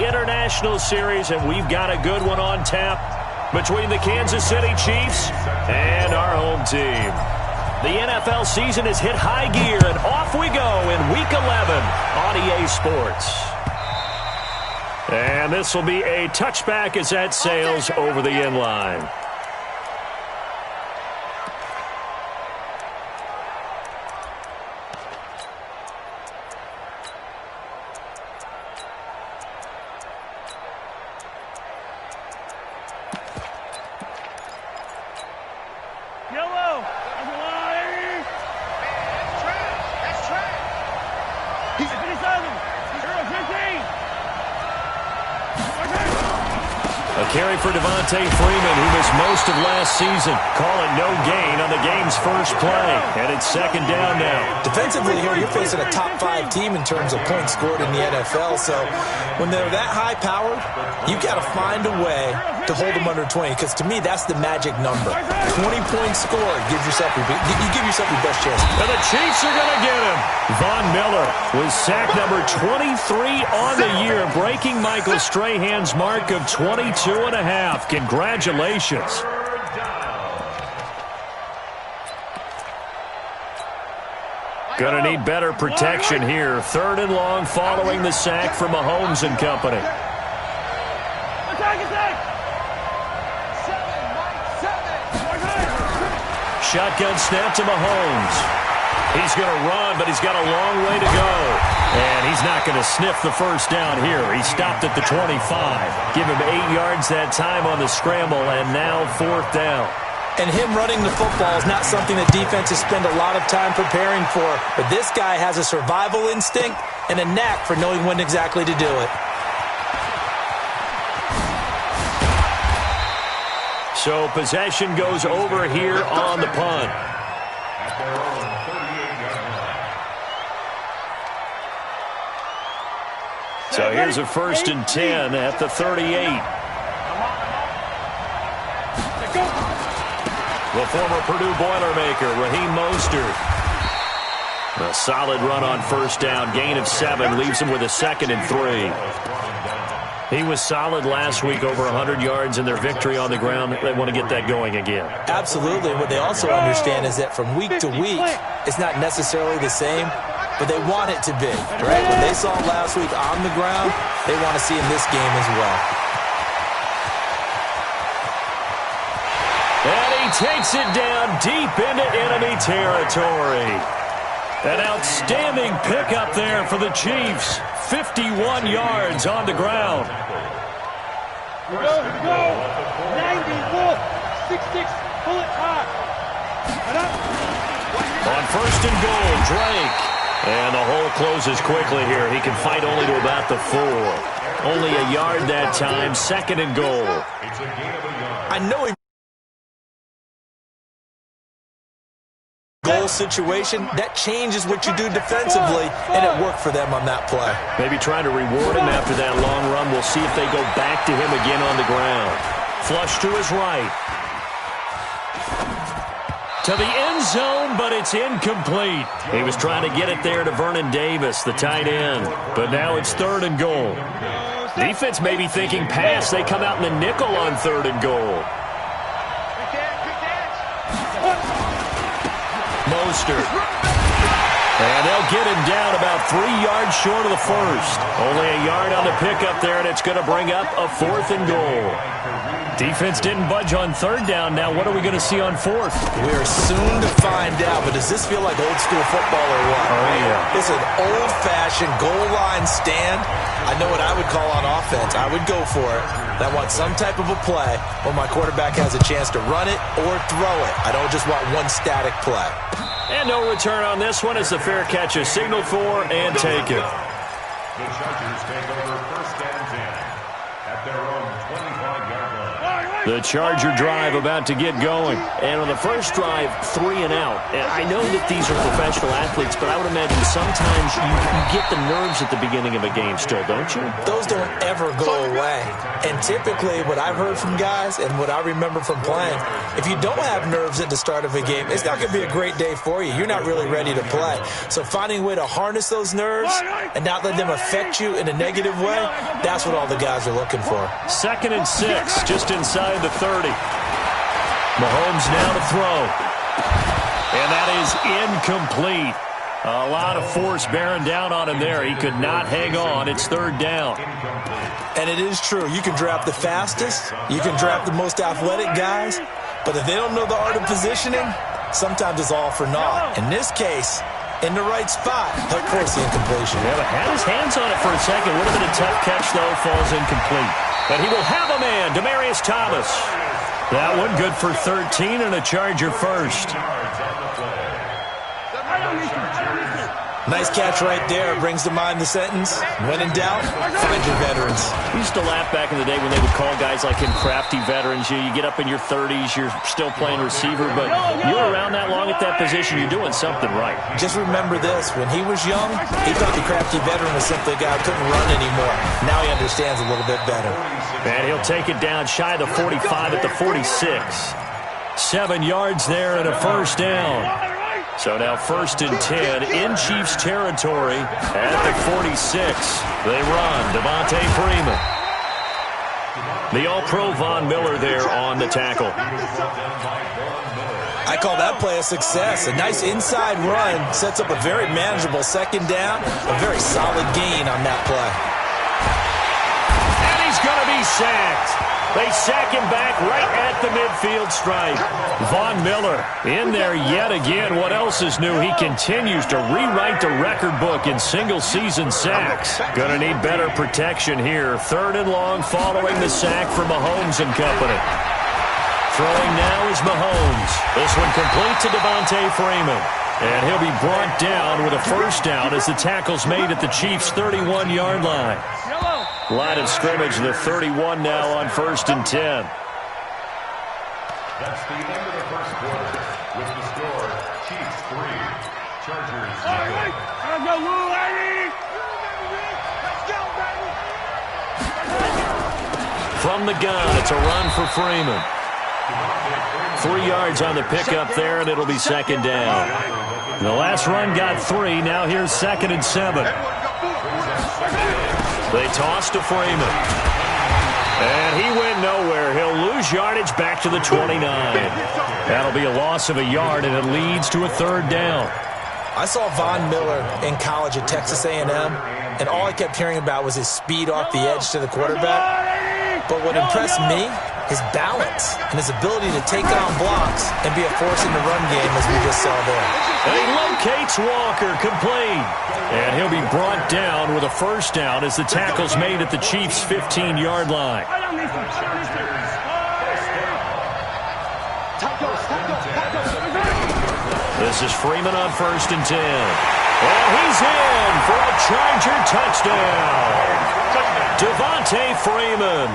International Series, and we've got a good one on tap between the Kansas City Chiefs and our home team. The NFL season has hit high gear, and off we go in Week 11 on EA Sports. And this will be a touchback as that sails over the end line. Carry for Devontae Freeman, who missed most of last season. Call it no gain on the game's first play. And it's second down now. Defensively here, you're facing a top 5 team in terms of points scored in the NFL. So when they're that high-powered, you've got to find a way to hold them under 20. Because to me, that's the magic number. 20 points scored. You give yourself your best chance. And the Chiefs are going to get him. Von Miller with sack number 23 on the year, breaking Michael Strahan's mark of 22 and a half. Congratulations. Going to need better protection here. 3rd and long following the sack from Mahomes and company. Shotgun snap to Mahomes. He's going to run, but he's got a long way to go. And he's not going to sniff the first down here. He stopped at the 25. Give him 8 yards that time on the scramble, and now 4th down. And him running the football is not something that defenses spend a lot of time preparing for. But this guy has a survival instinct and a knack for knowing when exactly to do it. So possession goes over here on the punt. So here's a 1st and 10 at the 38. The former Purdue Boilermaker, Raheem Mostert. A solid run on 1st down. Gain of 7 leaves him with a 2nd and 3. He was solid last week, over 100 yards in their victory on the ground. They want to get that going again. Absolutely. What they also understand is that from week to week, it's not necessarily the same, but they want it to be, right? When they saw last week on the ground, they want to see in this game as well. And he takes it down deep into enemy territory. An outstanding pickup there for the Chiefs. 51 yards on the ground. Here we go. 91, 6-6, pull it high. On 1st and goal, Drake. And the hole closes quickly here. He can fight only to about the 4. Only a yard that time. 2nd and goal. I know he goal situation, that changes what you do defensively, and it worked for them on that play. Maybe trying to reward him after that long run. We'll see if they go back to him again on the ground. Flush to his right. To the end zone, but it's incomplete. He was trying to get it there to Vernon Davis, the tight end. But now it's 3rd and goal. Defense may be thinking pass. They come out in the nickel on 3rd and goal. Mostert. And they'll get him down about 3 yards short of the 1st. Only a yard on the pickup there, and it's going to bring up a 4th and goal. Defense didn't budge on 3rd down. Now what are we going to see on 4th? We're soon to find out, but does this feel like old school football or what? Oh, yeah. It's an old-fashioned goal line stand. I know what I would call on offense. I would go for it. I want some type of a play where my quarterback has a chance to run it or throw it. I don't just want one static play. And no return on this one as the fair catch is signaled for and taken. The Chargers take over 1st and 10 at their own 25-yard line. The Charger drive about to get going. And on the first drive, 3 and out. And I know that these are professional athletes, but I would imagine sometimes you get the nerves at the beginning of a game still, don't you? Those don't ever go away. And typically, what I've heard from guys and what I remember from playing, if you don't have nerves at the start of a game, it's not going to be a great day for you. You're not really ready to play. So finding a way to harness those nerves and not let them affect you in a negative way, that's what all the guys are looking for. 2nd and 6, just inside the 30. Mahomes now to throw. And that is incomplete. A lot of force bearing down on him there. He could not hang on. It's 3rd down. And it is true. You can draft the fastest. You can draft the most athletic guys. But if they don't know the art of positioning, sometimes it's all for naught. In this case, in the right spot, he'll force the incompletion. Yeah, but had his hands on it for a second. Would have been a tough catch, though. Falls incomplete. But he will have a man, Demaryius Thomas. That one good for 13 and a Charger first. Nice catch right there. Brings to mind the sentence, when in doubt, find your veterans. We used to laugh back in the day when they would call guys like him crafty veterans. You get up in your 30s, you're still playing receiver, but you're around that long at that position, you're doing something right. Just remember this. When he was young, he thought the crafty veteran was simply a guy who couldn't run anymore. Now he understands a little bit better. And he'll take it down shy of the 45 at the 46. 7 yards there and a first down. So now 1st and 10 in Chiefs territory at the 46. They run. Devontae Freeman. The All-Pro Von Miller there on the tackle. I call that play a success. A nice inside run sets up a very manageable 2nd down. A very solid gain on that play. And he's going to be sacked. They sack him back right at the midfield stripe. Von Miller in there yet again. What else is new? He continues to rewrite the record book in single-season sacks. Going to need better protection here. 3rd and long following the sack from Mahomes and company. Throwing now is Mahomes. This one complete to Devontae Freeman. And he'll be brought down with a first down as the tackle's made at the Chiefs' 31-yard line. Line of scrimmage, the 31 now on 1st and 10. That's the end of the first quarter. With the score, Chiefs 3, Chargers 0. From the gun, it's a run for Freeman. 3 yards on the pickup there, and it'll be 2nd down. The last run got 3. Now here's 2nd and 7. They toss to Freeman. And he went nowhere. He'll lose yardage back to the 29. That'll be a loss of a yard, and it leads to a 3rd down. I saw Von Miller in college at Texas A&M, and all I kept hearing about was his speed off the edge to the quarterback. But what impressed me, his balance and his ability to take on blocks and be a force in the run game, as we just saw there. And he locates Walker, complete. And he'll be brought down with a first down as the tackle's made at the Chiefs' 15-yard line. This is Freeman on 1st and 10. And he's in for a Charger touchdown. Devontae Freeman.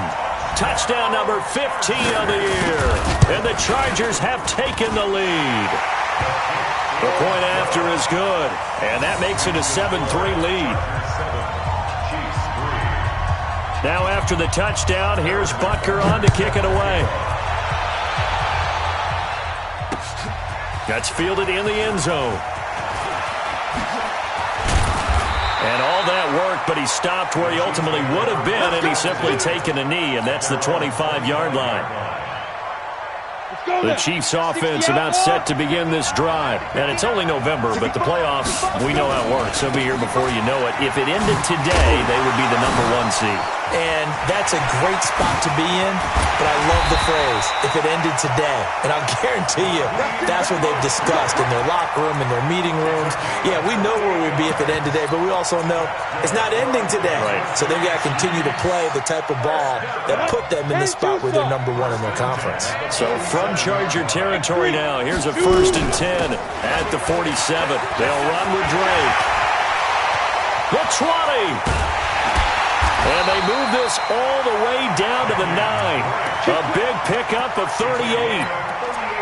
Touchdown number 15 of the year. And the Chargers have taken the lead. The point after is good. And that makes it a 7-3 lead. Now after the touchdown, here's Butker on to kick it away. That's fielded in the end zone. And all that work, but he stopped where he ultimately would have been, and he's simply taken a knee, and that's the 25-yard line. The Chiefs offense about set to begin this drive. And it's only November, but the playoffs, we know how it works. They'll be here before you know it. If it ended today, they would be the #1 seed. And that's a great spot to be in, but I love the phrase, if it ended today. And I'll guarantee you, that's what they've discussed in their locker room, in their meeting rooms. Yeah, we know where we'd be if it ended today, but we also know it's not ending today. Right. So they've got to continue to play the type of ball that put them in the spot where they're #1 in their conference. So from Charger territory now, here's a 1st and 10 at the 47. They'll run with Drake. The 20. And they move this all the way down to the 9. A big pickup of 38.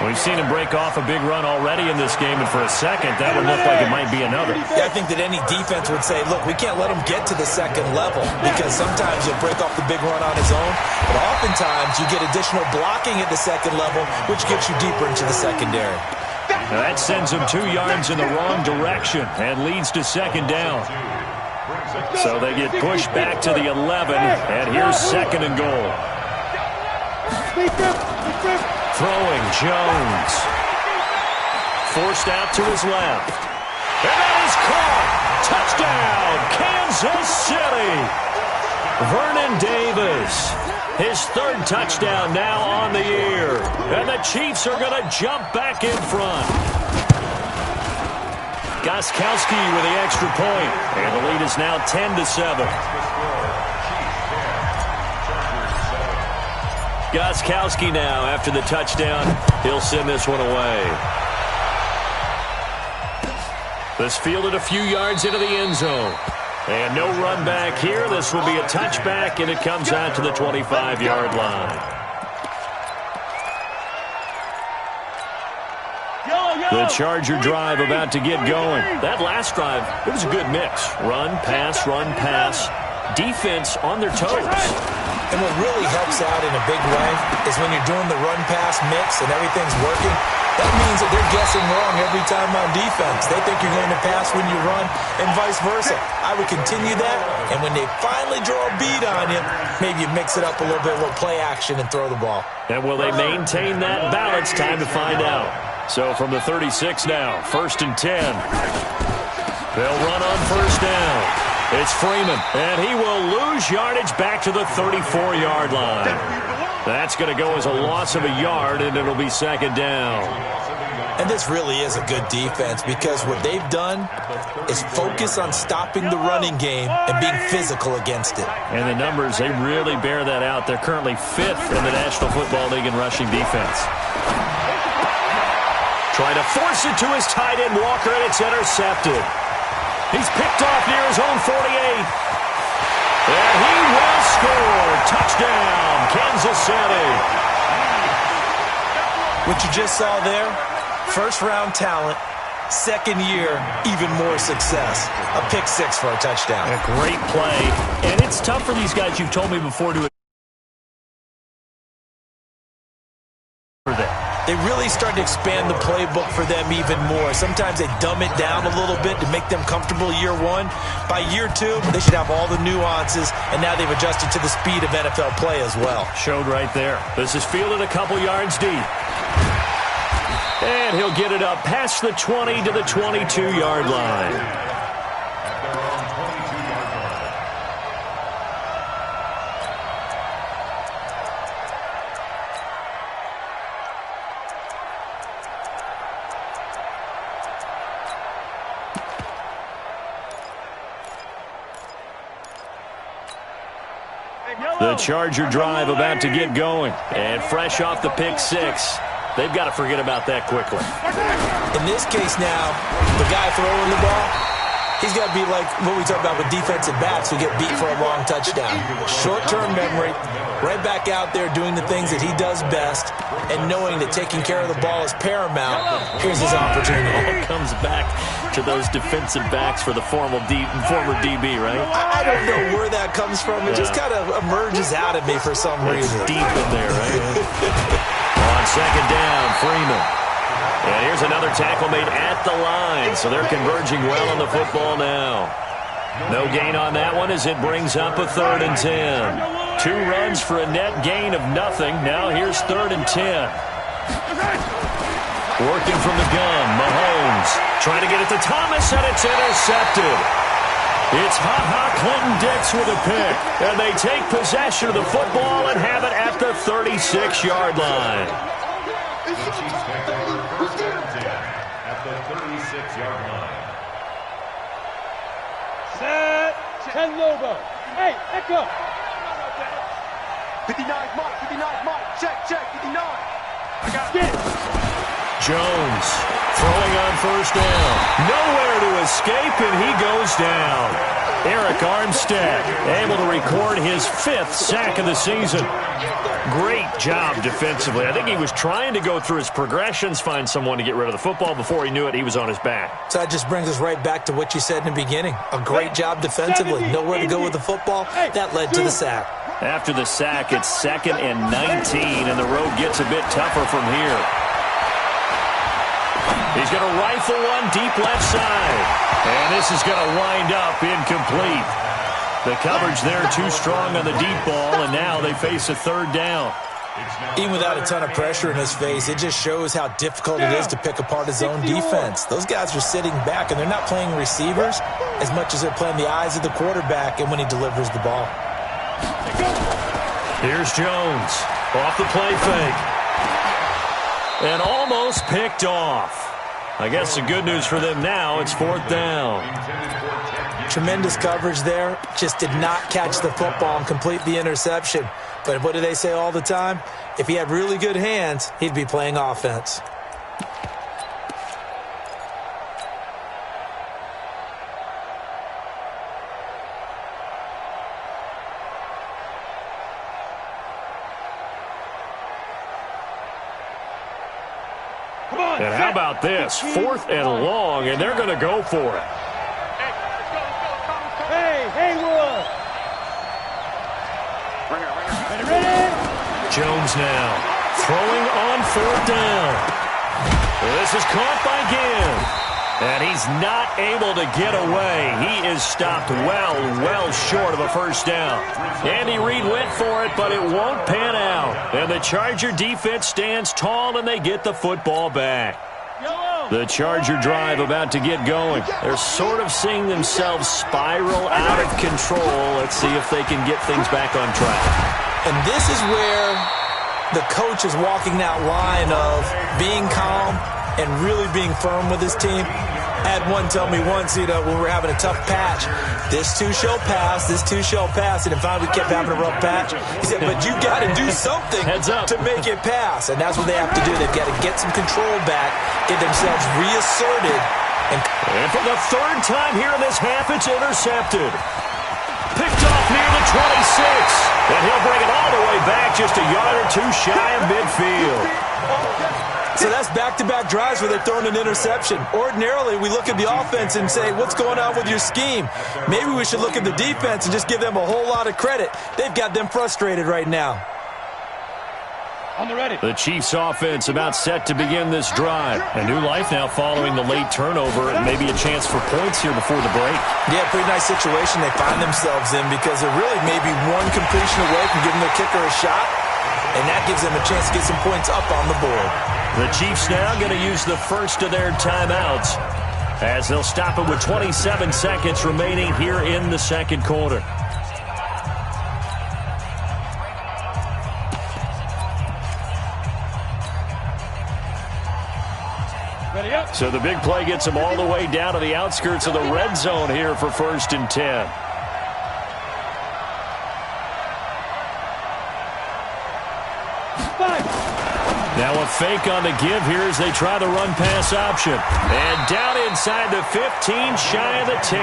We've seen him break off a big run already in this game, and for a second, that would look like it might be another. Yeah, I think that any defense would say, look, we can't let him get to the second level, because sometimes he'll break off the big run on his own, but oftentimes you get additional blocking at the second level, which gets you deeper into the secondary. Now that sends him 2 yards in the wrong direction and leads to second down. So they get pushed back to the 11, and here's second and goal. Throwing Jones. Forced out to his left. And that is caught. Touchdown, Kansas City. Vernon Davis. His 3rd touchdown now on the year. And the Chiefs are going to jump back in front. Gostkowski with the extra point. And the lead is now 10-7. Gostkowski now after the touchdown. He'll send this one away. This fielded a few yards into the end zone. And no run back here. This will be a touchback, and it comes out to the 25-yard line. The Charger drive about to get going. That last drive, it was a good mix. Run, pass, run, pass. Defense on their toes. And what really helps out in a big way is when you're doing the run-pass mix and everything's working, that means that they're guessing wrong every time on defense. They think you're going to pass when you run and vice versa. I would continue that, and when they finally draw a beat on you, maybe you mix it up a little bit with play action and throw the ball. And will they maintain that balance? Time to find out. So from the 36 now, 1st and 10. They'll run on 1st down. It's Freeman, and he will lose yardage back to the 34-yard line. That's going to go as a loss of a yard, and it'll be second down. And this really is a good defense, because what they've done is focus on stopping the running game and being physical against it. And the numbers, they really bear that out. They're currently 5th in the National Football League in rushing defense. Trying to force it to his tight end, Walker, and it's intercepted. He's picked off near his own 48. And he will score. Touchdown, Kansas City. What you just saw there, 1st-round talent, 2nd year, even more success. A pick 6 for a touchdown. A great play. And it's tough for these guys, you've told me before, to they really start to expand the playbook for them even more. Sometimes they dumb it down a little bit to make them comfortable year 1. By year 2, they should have all the nuances, and now they've adjusted to the speed of NFL play as well. Showed right there. This is fielded a couple yards deep. And he'll get it up past the 20 to the 22-yard line. The Charger drive about to get going. And fresh off the pick 6. They've got to forget about that quickly. In this case now, the guy throwing the ball, he's got to be like what we talk about with defensive backs who get beat for a long touchdown. Short-term memory, right back out there doing the things that he does best, and knowing that taking care of the ball is paramount. Here's his opportunity. It comes back to those defensive backs for the former DB, right? I don't know where that comes from. It just kind of emerges out of me for some reason. It's deep in there, right? On second down, Freeman. And here's another tackle made at the line, so they're converging well on the football now. No gain on that one as it brings up a 3rd and 10. 2 runs for a net gain of nothing. Now here's 3rd and 10. Working from the gun, Mahomes trying to get it to Thomas, and it's intercepted. It's Clinton-Dix with a pick, and they take possession of the football and have it at the 36-yard line. The Chiefs take over 1st and 10 at the 36-yard line. Set. 10 LowVo. Hey, Echo. 59 Mike, 59 Mike. Check, 59. I got it. Jones throwing on first down. Nowhere to escape, and he goes down. Eric Armstead able to record his 5th sack of the season. Great job defensively. I think he was trying to go through his progressions, find someone to get rid of the football. Before he knew it, he was on his back. So that just brings us right back to what you said in the beginning. A great job defensively. Nowhere to go with the football. That led to the sack. After the sack, it's 2nd and 19, and the road gets a bit tougher from here. He's going to rifle one deep left side. And this is going to wind up incomplete. The coverage there too strong on the deep ball, and now they face a 3rd down. Even without a ton of pressure in his face, it just shows how difficult it is to pick apart his own defense. Those guys are sitting back, and they're not playing receivers as much as they're playing the eyes of the quarterback and when he delivers the ball. Here's Jones off the play fake. And almost picked off. I guess the good news for them now, it's 4th down. Tremendous coverage there. Just did not catch the football and complete the interception. But what do they say all the time? If he had really good hands, he'd be playing offense. And how about this? 4th and long, and they're going to go for it. Hey, Haywood! Ready? Jones now throwing on 4th down. This is caught by Ginn. And he's not able to get away. He is stopped well short of a 1st down. Andy Reid went for it, but it won't pan out. And the Charger defense stands tall, and they get the football back. The Charger drive about to get going. They're sort of seeing themselves spiral out of control. Let's see if they can get things back on track. And this is where the coach is walking that line of being calm and really being firm with his team. I had one tell me once, when we were having a tough patch, this too shall pass, this too shall pass, and then finally we kept having a rough patch. He said, but you got to do something to make it pass, and that's what they have to do. They've got to get some control back, get themselves reasserted. And for the 3rd time here in this half, it's intercepted. Picked off near the 26, and he'll bring it all the way back just a yard or 2 shy of midfield. So that's back-to-back drives where they're throwing an interception. Ordinarily, we look at the offense and say, what's going on with your scheme? Maybe we should look at the defense and just give them a whole lot of credit. They've got them frustrated right now. On the ready. The Chiefs offense about set to begin this drive. A new life now following the late turnover, and maybe a chance for points here before the break. Yeah, pretty nice situation they find themselves in because they're really maybe one completion away from giving their kicker a shot, and that gives them a chance to get some points up on the board. The Chiefs now going to use the first of their timeouts as they'll stop it with 27 seconds remaining here in the 2nd quarter. So the big play gets them all the way down to the outskirts of the red zone here for 1st and 10. Now a fake on the give here as they try the run-pass option. And down inside the 15, shy of the 10.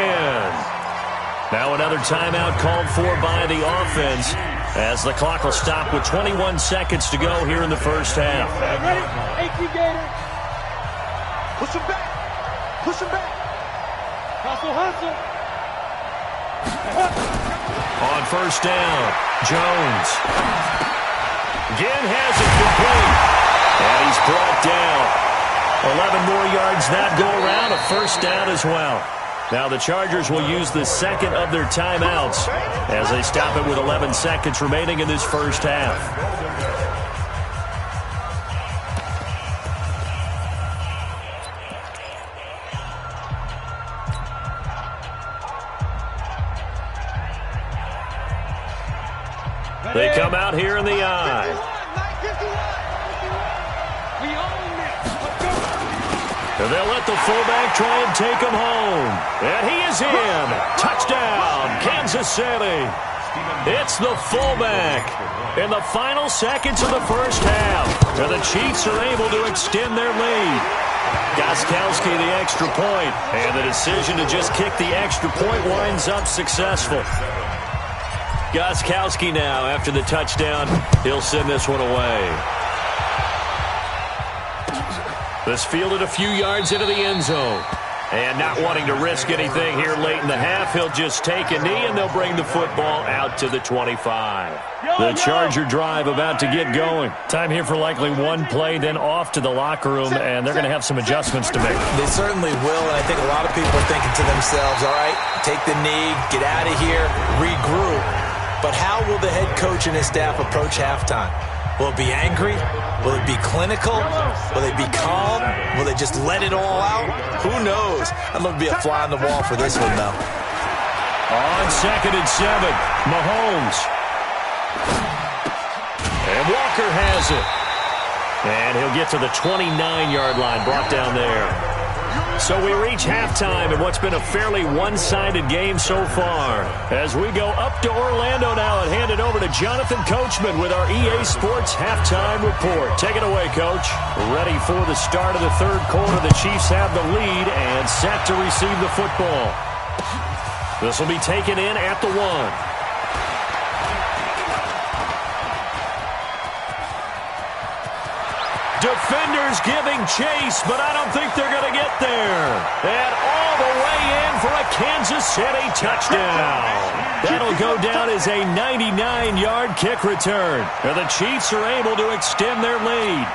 Now another timeout called for by the offense as the clock will stop with 21 seconds to go here in the 1st half. Ready? 18 Gators. Push him back. Push him back. Hustle. On 1st down, Jones. Ginn has it complete. And he's brought down. 11 more yards that go around, a 1st down as well. Now the Chargers will use the 2nd of their timeouts as they stop it with 11 seconds remaining in this 1st half. They come out here in the eye. And they'll let the fullback try and take him home. And he is in. Touchdown, Kansas City. It's the fullback in the final seconds of the first half. And the Chiefs are able to extend their lead. Gostkowski the extra point, and the decision to just kick the extra point winds up successful. Gostkowski now, after the touchdown, he'll send this one away. This fielded a few yards into the end zone. And not wanting to risk anything here late in the half, he'll just take a knee, and they'll bring the football out to the 25. The Charger drive about to get going. Time here for likely one play, then off to the locker room, and they're going to have some adjustments to make. They certainly will, and I think a lot of people are thinking to themselves, all right, take the knee, get out of here, regroup. But how will the head coach and his staff approach halftime? Will it be angry? Will it be clinical? Will they be calm? Will they just let it all out? Who knows? I'd love to be a fly on the wall for this one, though. On 2nd and 7, Mahomes. And Walker has it. And he'll get to the 29-yard line, brought down there. So we reach halftime in what's been a fairly one-sided game so far. As we go up to Orlando now and hand it over to Jonathan Coachman with our EA Sports Halftime Report. Take it away, Coach. Ready for the start of the third quarter. The Chiefs have the lead and set to receive the football. This will be taken in at the 1. Defenders giving chase, but I don't think they're going to get there. And all the way in for a Kansas City touchdown. That'll go down as a 99-yard kick return. And the Chiefs are able to extend their lead.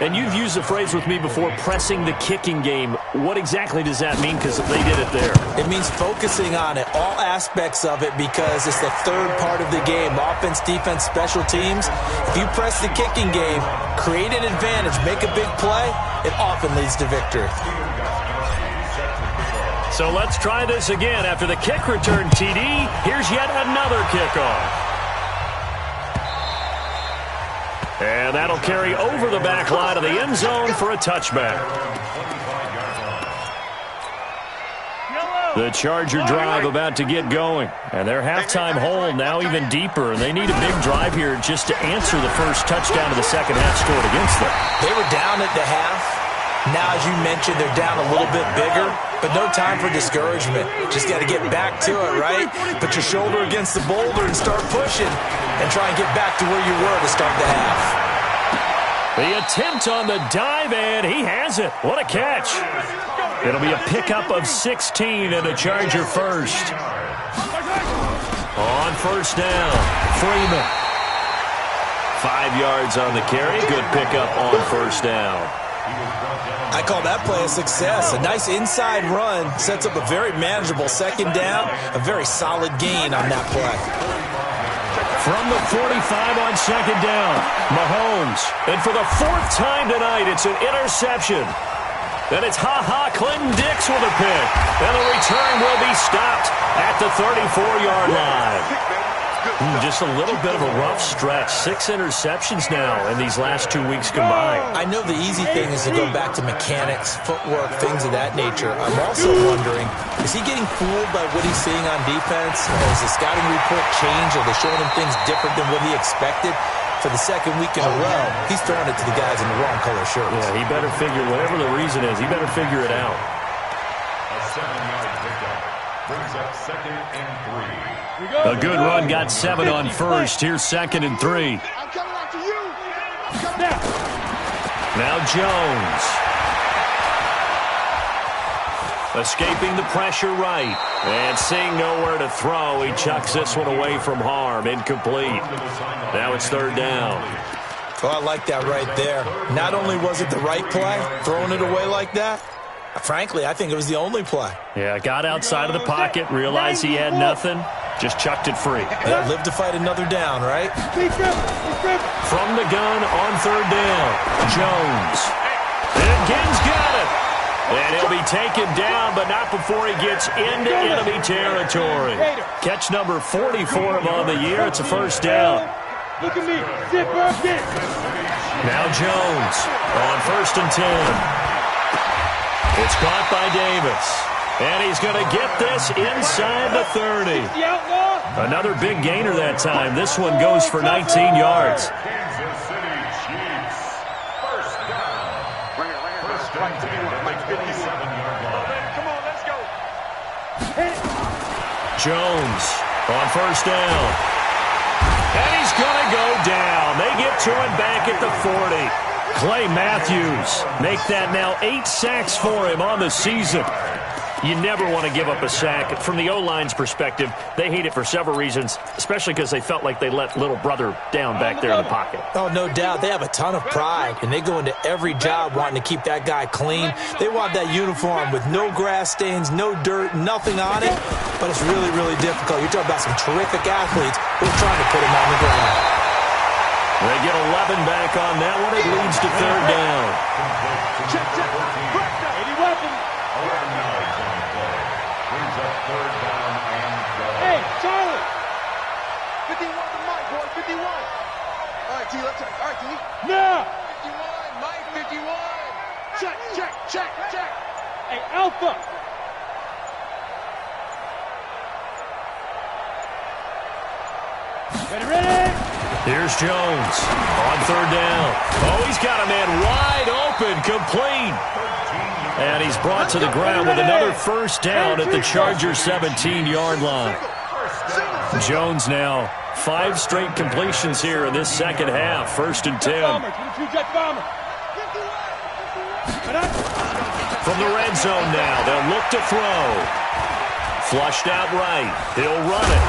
And you've used the phrase with me before, pressing the kicking game. What exactly does that mean? Because they did it there. It means focusing on it, all aspects of it, because it's the third part of the game. Offense, defense, special teams. If you press the kicking game, create an advantage, make a big play, it often leads to victory. So let's try this again. After the kick return, TD, here's yet another kickoff. And that'll carry over the back line of the end zone for a touchback. The Charger drive about to get going. And their halftime hole now even deeper. And they need a big drive here just to answer the first touchdown of the second half scored against them. They were down at the half. Now, as you mentioned, they're down a little bit bigger. But no time for discouragement. Just got to get back to it, right? Put your shoulder against the boulder and start pushing. And try and get back to where you were to start the half. The attempt on the dive, and he has it. What a catch. It'll be a pickup of 16 and a Charger first. On first down, Freeman. 5 yards on the carry. Good pickup on first down. I call that play a success. A nice inside run sets up a very manageable second down. A very solid gain on that play. From the 45 on second down, Mahomes. And for the 4th time tonight, it's an interception. And it's Clinton Dix with a pick. And the return will be stopped at the 34-yard line. Just a little bit of a rough stretch. 6 interceptions now in these last 2 weeks combined. I know the easy thing is to go back to mechanics, footwork, things of that nature. I'm also wondering, is he getting fooled by what he's seeing on defense? Has the scouting report changed? Are they showing him things different than what he expected? For the second week in a row, he's throwing it to the guys in the wrong color shirts. Yeah, he better figure, whatever the reason is, he better figure it out. A 7-yard pickup brings up 2nd and 3. A good run got 7 on first. Here's 2nd and 3. I'm coming after you. I'm coming out. Now Jones. Escaping the pressure right. And seeing nowhere to throw, he chucks this one away from harm. Incomplete. Now it's 3rd down. Oh, I like that right there. Not only was it the right play, throwing it away like that, frankly, I think it was the only play. Yeah, got outside of the pocket, realized he had nothing, just chucked it free. Yeah, live to fight another down, right? From the gun on 3rd down, Jones. And again's got it. And he'll be taken down, but not before he gets into enemy territory. Catch number 44 of on the year. It's a 1st down. Look at me. Sit back in. Now Jones on 1st and 10. It's caught by Davis. And he's going to get this inside the 30. Another big gainer that time. This one goes for 19 yards. Kansas City Chiefs. First down. First and 10 at the 27-yard line. Come on, let's go. Jones on first down. And he's going to go down. They get to him back at the 40. Clay Matthews make that now 8 sacks for him on the season. You never want to give up a sack. From the O-line's perspective, they hate it for several reasons, especially because they felt like they let little brother down back there in the pocket. Oh, no doubt. They have a ton of pride, and they go into every job wanting to keep that guy clean. They want that uniform with no grass stains, no dirt, nothing on it, but it's really, really difficult. You're talking about some terrific athletes who are trying to put him on the ground. They get 11 back on that one. It leads to third down. Check. Any weapons? Brings up third down and goal. Hey, Charlie. 51 to Mike, boy. 51. All right, T, let's check. All right, T. Now. 51, Mike, 51. Check. Hey, Alpha. Ready? Here's Jones on third down. Oh, he's got a man wide open, complete. And he's brought to the ground with another first down at the Chargers' 17-yard line. Jones now 5 straight completions here in this second half. First and 10. From the red zone now, they'll look to throw. Flushed out right. He'll run it.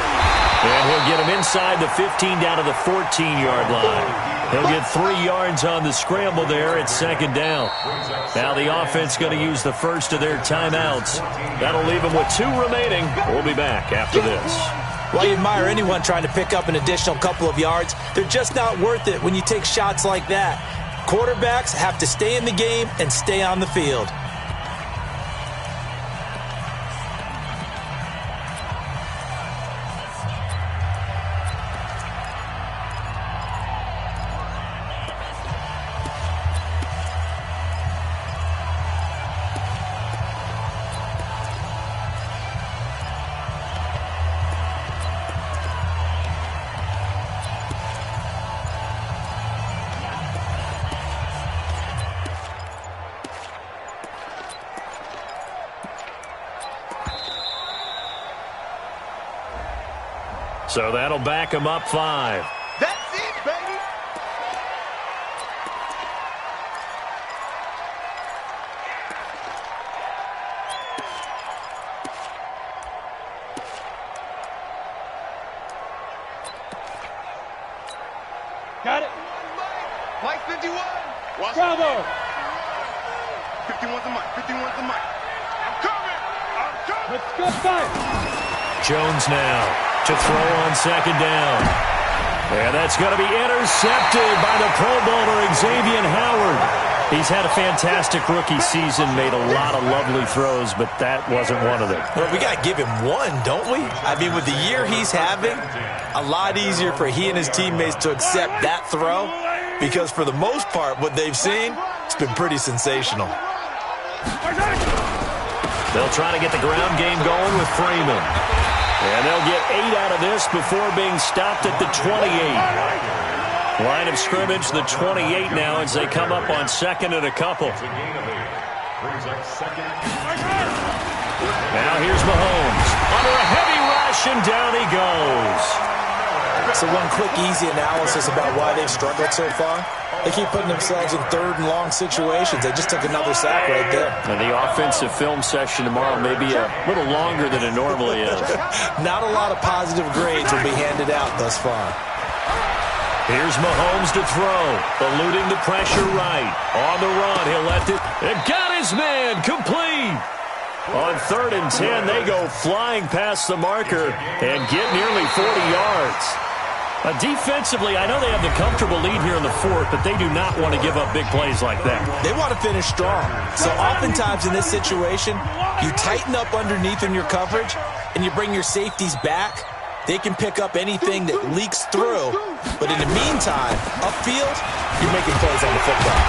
And he'll get him inside the 15 down to the 14-yard line. He'll get 3 yards on the scramble there at second down. Now the offense going to use the first of their timeouts. That'll leave them with 2 remaining. We'll be back after this. Well, you admire anyone trying to pick up an additional couple of yards. They're just not worth it when you take shots like that. Quarterbacks have to stay in the game and stay on the field. So that'll back him up 5. That's it, baby. Got it. Mike 51. Bravo. 51's the Mike. 51's the Mike. I'm coming. Let's go fight. Jones now to throw on second down. And that's going to be intercepted by the Pro Bowler Xavier Howard. He's had a fantastic rookie season, made a lot of lovely throws, but that wasn't one of them. Well, we got to give him one, don't we? I mean, with the year he's having, a lot easier for he and his teammates to accept that throw, because for the most part, what they've seen, it's been pretty sensational. They'll try to get the ground game going with Freeman. And they'll get 8 out of this before being stopped at the 28. Line of scrimmage, the 28 now as they come up on second and a couple. Now here's Mahomes. Under a heavy rush, and down he goes. So one quick, easy analysis about why they've struggled so far. They keep putting themselves in third and long situations. They just took another sack right there. And the offensive film session tomorrow may be a little longer than it normally is. Not a lot of positive grades will be handed out thus far. Here's Mahomes to throw. Eluding the pressure right. On the run, he'll let it. And got his man complete. On 3rd and 10, they go flying past the marker and get nearly 40 yards. Defensively, I know they have the comfortable lead here in the 4th, but they do not want to give up big plays like that. They want to finish strong. So oftentimes in this situation, you tighten up underneath in your coverage, and you bring your safeties back. They can pick up anything that leaks through. But in the meantime, upfield, you're making plays on the football.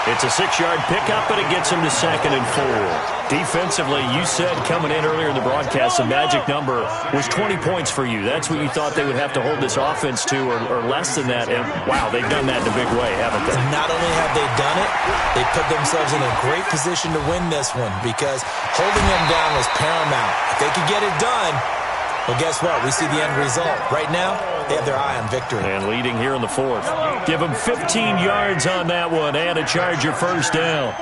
It's a 6-yard pickup, but it gets him to 2nd and 4. Defensively, you said coming in earlier in the broadcast, the magic number was 20 points for you. That's what you thought they would have to hold this offense to, or less than that. And, wow, they've done that in a big way, haven't they? Not only have they done it, they put themselves in a great position to win this one because holding them down was paramount. If they could get it done, well, guess what? We see the end result. Right now, they have their eye on victory. And leading here in the 4th. Give them 15 yards on that one and a Charger first down.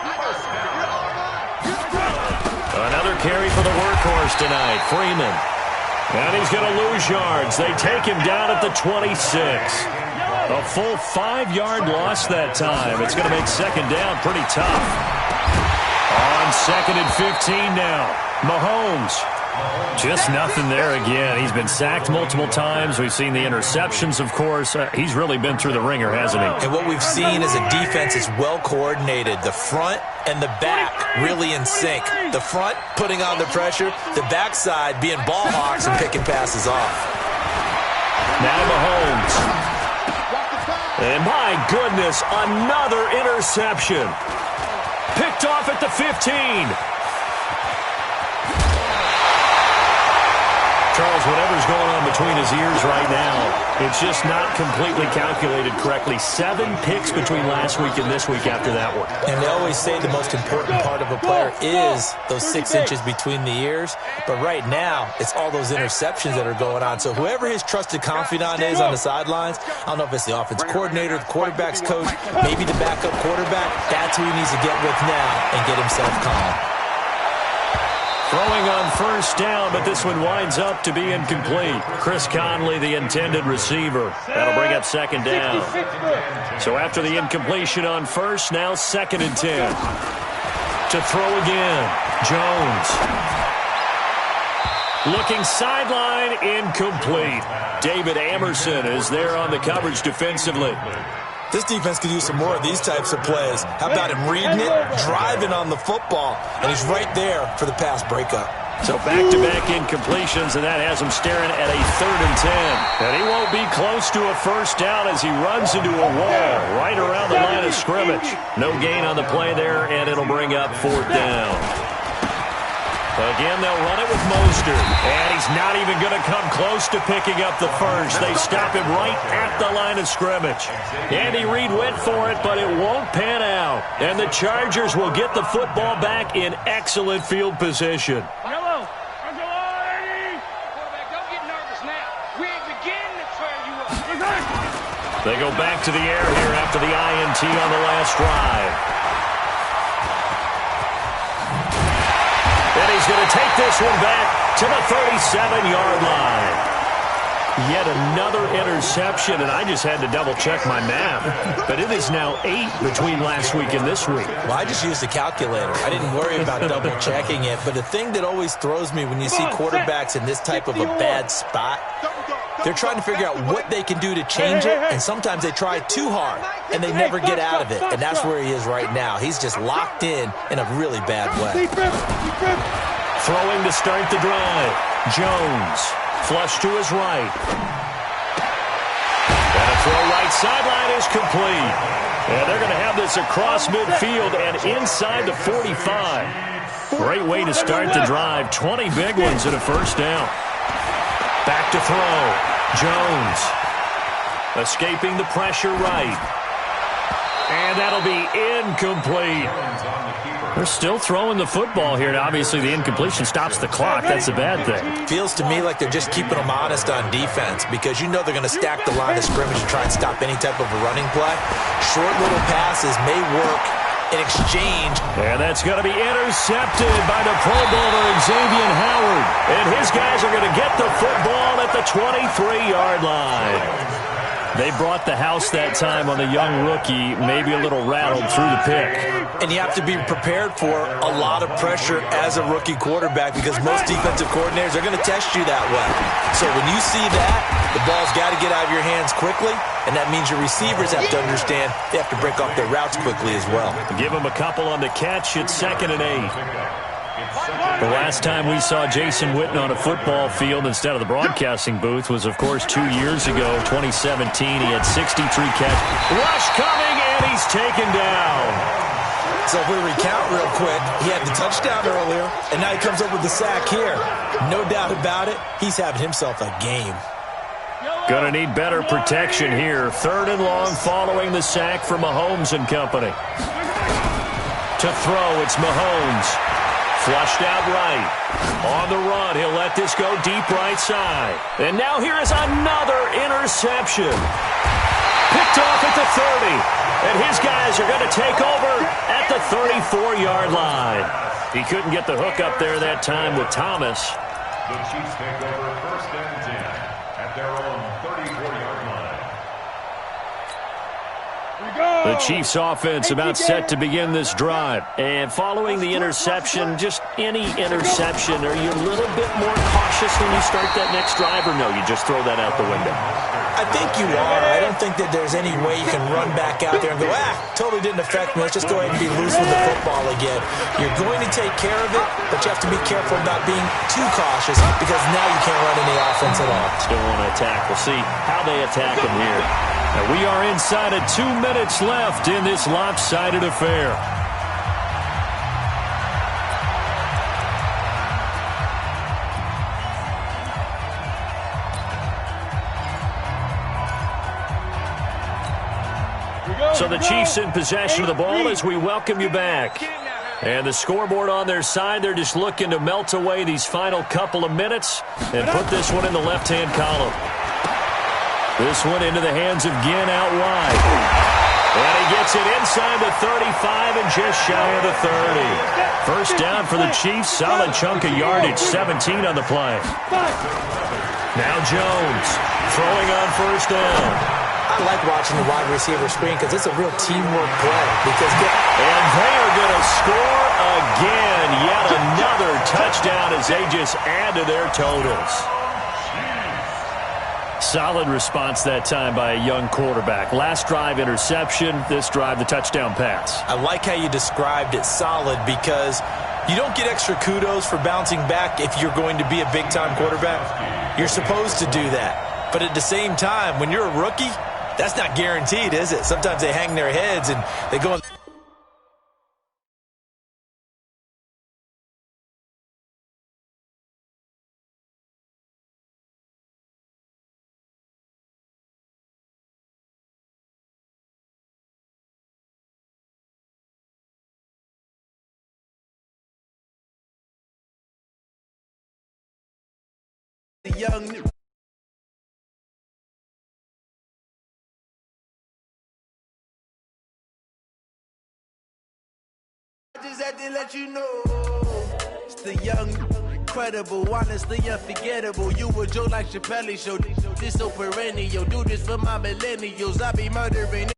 Another carry for the workhorse tonight, Freeman. And he's going to lose yards. They take him down at the 26. A full 5-yard loss that time. It's going to make 2nd down pretty tough. On 2nd and 15 now, Mahomes. Just nothing there again. He's been sacked multiple times. We've seen the interceptions, of course. He's really been through the ringer, hasn't he? And what we've seen is a defense that's well coordinated. The front and the back really in sync. The front putting on the pressure. The backside being ball hawks and picking passes off. Now Mahomes. And my goodness, another interception. Picked off at the 15. Charles, whatever's going on between his ears right now, it's just not completely calculated correctly. 7 picks between last week and this week after that one. And they always say the most important part of a player is those 6 inches between the ears. But right now, it's all those interceptions that are going on. So whoever his trusted confidant is on the sidelines, I don't know if it's the offense coordinator, the quarterback's coach, maybe the backup quarterback, that's who he needs to get with now and get himself calm. Throwing on first down, but this one winds up to be incomplete. Chris Conley, the intended receiver. That'll bring up 2nd down. So after the incompletion on first, now 2nd and 10. To throw again, Jones. Looking sideline, incomplete. David Amerson is there on the coverage defensively. This defense could use some more of these types of plays. How about him reading it, driving on the football, and he's right there for the pass breakup. So back-to-back incompletions, and that has him staring at a 3rd and 10. And he won't be close to a first down as he runs into a wall right around the line of scrimmage. No gain on the play there, and it'll bring up 4th down. Again, they'll run it with Mostert, and he's not even going to come close to picking up the first. They stop him right at the line of scrimmage. Andy Reid went for it, but it won't pan out. And the Chargers will get the football back in excellent field position. Quarterback, don't get nervous now. We ain't beginning to tear you up. They go back to the air here after the INT on the last drive. And he's going to take this one back to the 37-yard line. Yet another interception, and I just had to double-check my math. But it is now 8 between last week and this week. Well, I just used the calculator. I didn't worry about double-checking it. But the thing that always throws me when you see quarterbacks in this type of a bad spot, they're trying to figure out what they can do to change it, and sometimes they try too hard, and they never get out of it. And that's where he is right now. He's just locked in a really bad way. Throwing to start the drive. Jones. Flush to his right. And a throw right sideline is complete. And they're going to have this across midfield and inside the 45. Great way to start the drive. 20 big ones and a first down. Back to throw. Jones. Escaping the pressure right. And that'll be incomplete. They're still throwing the football here. Now, obviously, the incompletion stops the clock. That's a bad thing. Feels to me like they're just keeping them honest on defense because you know they're going to stack the line of scrimmage and try and stop any type of a running play. Short little passes may work in exchange. And that's going to be intercepted by the Pro Bowler Xavier Howard. And his guys are going to get the football at the 23-yard line. They brought the house that time on the young rookie, maybe a little rattled through the pick. And you have to be prepared for a lot of pressure as a rookie quarterback because most defensive coordinators are going to test you that way. So when you see that, the ball's got to get out of your hands quickly, and that means your receivers have to understand they have to break off their routes quickly as well. Give them a couple on the catch. It's 2nd and 8. The last time we saw Jason Witten on a football field instead of the broadcasting booth was, of course, 2 years ago, 2017. He had 63 catches. Rush coming, and he's taken down. So if we recount real quick, he had the touchdown earlier, and now he comes up with the sack here. No doubt about it, he's having himself a game. Going to need better protection here. 3rd and long following the sack from Mahomes and company. To throw, it's Mahomes. Flushed out right. On the run, he'll let this go deep right side. And now here is another interception. Picked off at the 30. And his guys are going to take over at the 34-yard line. He couldn't get the hook up there that time with Thomas. The Chiefs take over 1st and 10 at their own 34-yard line. The Chiefs offense about set to begin this drive. And following the interception, just any interception, are you a little bit more cautious when you start that next drive, or no, you just throw that out the window? I think you are. I don't think that there's any way you can run back out there and go, totally didn't affect me. Let's just go ahead and be loose with the football again. You're going to take care of it, but you have to be careful about being too cautious because now you can't run any offense at all. Still want to attack. We'll see how they attack him here. And we are inside of 2 minutes left in this lopsided affair. So the Chiefs in possession of the ball as we welcome you back. And the scoreboard on their side, they're just looking to melt away these final couple of minutes and put this one in the left-hand column. This one into the hands of Ginn out wide. And he gets it inside the 35 and just shy of the 30. First down for the Chiefs, solid chunk of yardage, 17 on the play. Now Jones throwing on first down. I like watching the wide receiver screen because it's a real teamwork play. And they are going to score again. Yet another touchdown as they just add to their totals. Solid response that time by a young quarterback. Last drive, interception. This drive, the touchdown pass. I like how you described it, solid, because you don't get extra kudos for bouncing back if you're going to be a big-time quarterback. You're supposed to do that. But at the same time, when you're a rookie, that's not guaranteed, is it? Sometimes they hang their heads and they go... Young... Just had to let you know, it's the young, incredible, honestly unforgettable. You a Joe like Chappelle show. This so perennial. Do this for my millennials. I be murdering.